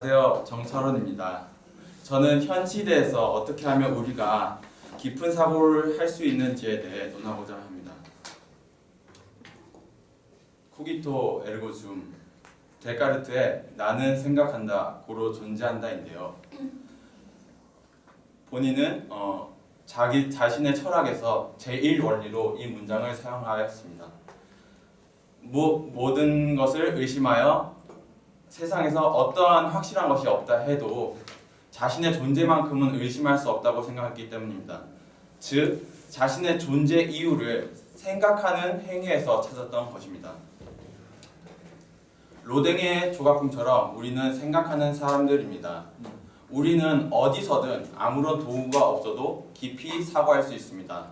안녕하세요. 정철원입니다. 저는 현 시대에서 어떻게 하면 우리가 깊은 사고를 할 수 있는지에 대해 논하고자 합니다. 코기토 에르고 줌, 데카르트의 나는 생각한다, 고로 존재한다인데요. 본인은 자기 자신의 철학에서 제1원리로 이 문장을 사용하였습니다. 모든 것을 의심하여 세상에서 어떠한 확실한 것이 없다 해도 자신의 존재만큼은 의심할 수 없다고 생각했기 때문입니다. 즉, 자신의 존재 이유를 생각하는 행위에서 찾았던 것입니다. 로댕의 조각품처럼 우리는 생각하는 사람들입니다. 우리는 어디서든 아무런 도구가 없어도 깊이 사고할 수 있습니다.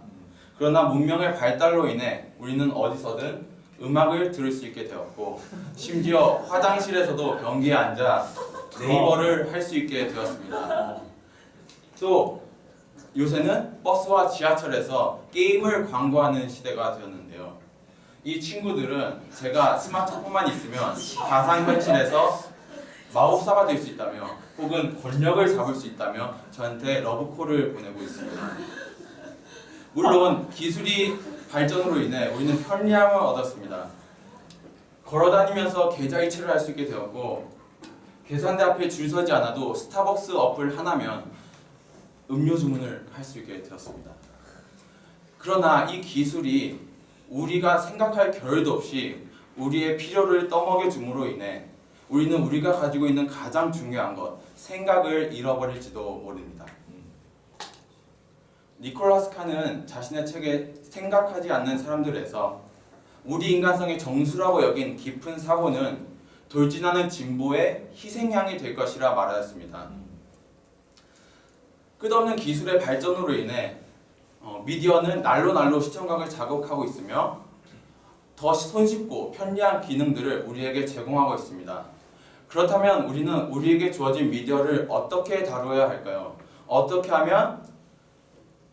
그러나 문명의 발달로 인해 우리는 어디서든 음악을 들을 수 있게 되었고, 심지어 화장실에서도 변기에 앉아 네이버를 할 수 있게 되었습니다. 또 요새는 버스와 지하철에서 게임을 광고하는 시대가 되었는데요. 이 친구들은 제가 스마트폰만 있으면 가상현실에서 마법사가 될 수 있다며, 혹은 권력을 잡을 수 있다며 저한테 러브콜을 보내고 있습니다. 물론 기술이 발전으로 인해 우리는 편리함을 얻었습니다. 걸어다니면서 계좌이체를 할 수 있게 되었고, 계산대 앞에 줄 서지 않아도 스타벅스 어플 하나면 음료 주문을 할 수 있게 되었습니다. 그러나 이 기술이 우리가 생각할 겨를도 없이 우리의 필요를 떠먹여 줌으로 인해 우리는 우리가 가지고 있는 가장 중요한 것, 생각을 잃어버릴지도 모릅니다. 니콜라스 칸은 자신의 책에 생각하지 않는 사람들에서 우리 인간성의 정수라고 여긴 깊은 사고는 돌진하는 진보의 희생양이 될 것이라 말하였습니다. 끝없는 기술의 발전으로 인해 미디어는 날로 시청각을 자극하고 있으며 더 손쉽고 편리한 기능들을 우리에게 제공하고 있습니다. 그렇다면 우리는 우리에게 주어진 미디어를 어떻게 다루어야 할까요? 어떻게 하면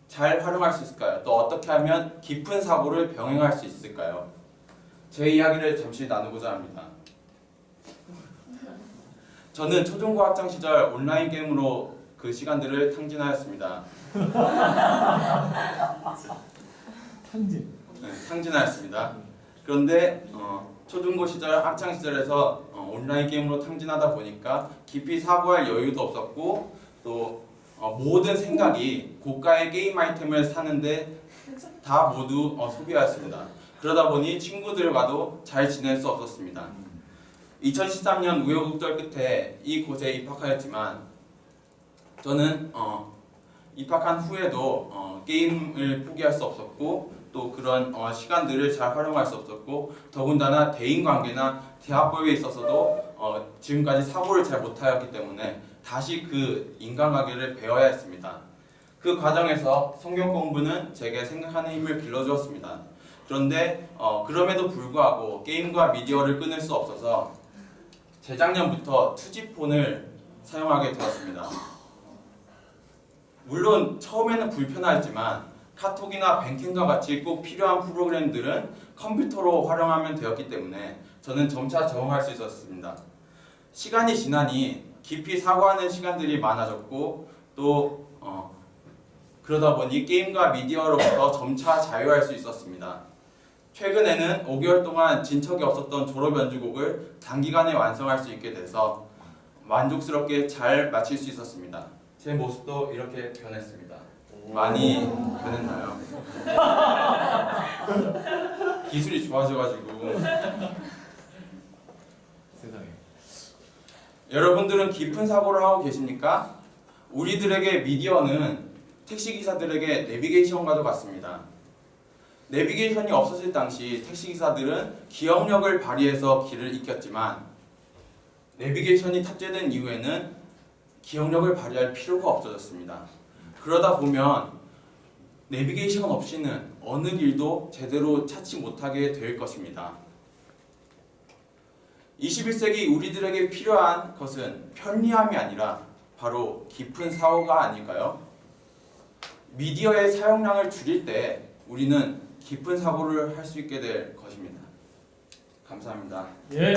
잘 활용할 수 있을까요? 또 어떻게 하면 깊은 사고를 병행할 수 있을까요? 제 이야기를 잠시 나누고자 합니다. 저는 초중고 학창 시절 온라인 게임으로 그 시간들을 탕진하였습니다. 탕진하였습니다. 그런데 초중고 시절 학창 시절에서 온라인 게임으로 탕진하다 보니까 깊이 사고할 여유도 없었고, 또 모든 생각이 고가의 게임 아이템을 사는데 다 모두 소비하였습니다. 그러다 보니 친구들과도 잘 지낼 수 없었습니다. 2013년 우여곡절 끝에 이곳에 입학하였지만, 저는 입학한 후에도 게임을 포기할 수 없었고, 또 그런 시간들을 잘 활용할 수 없었고, 더군다나 대인관계나 대화법에 있어서도 지금까지 사고를 잘 못하였기 때문에 다시 그 인간관계를 배워야 했습니다. 그 과정에서 성경 공부는 제게 생각하는 힘을 길러주었습니다. 그런데 그럼에도 불구하고 게임과 미디어를 끊을 수 없어서 재작년부터 투지폰을 사용하게 되었습니다. 물론 처음에는 불편하지만 카톡이나 뱅킹과 같이 꼭 필요한 프로그램들은 컴퓨터로 활용하면 되었기 때문에 저는 점차 적응할 수 있었습니다. 시간이 지나니 깊이 사고하는 시간들이 많아졌고, 또 그러다 보니 게임과 미디어로부터 점차 자유할 수 있었습니다. 최근에는 5개월 동안 진척이 없었던 졸업 연주곡을 단기간에 완성할 수 있게 돼서 만족스럽게 잘 마칠 수 있었습니다. 제 모습도 이렇게 변했습니다. 많이 변했나요? 기술이 좋아져가지고. 세상에. 여러분들은 깊은 사고를 하고 계십니까? 우리들에게 미디어는 택시기사들에게 내비게이션과도 같습니다. 내비게이션이 없어질 당시 택시기사들은 기억력을 발휘해서 길을 익혔지만, 내비게이션이 탑재된 이후에는 기억력을 발휘할 필요가 없어졌습니다. 그러다 보면 내비게이션 없이는 어느 길도 제대로 찾지 못하게 될 것입니다. 21세기 우리들에게 필요한 것은 편리함이 아니라 바로 깊은 사고가 아닐까요? 미디어의 사용량을 줄일 때 우리는 깊은 사고를 할 수 있게 될 것입니다. 감사합니다. 예.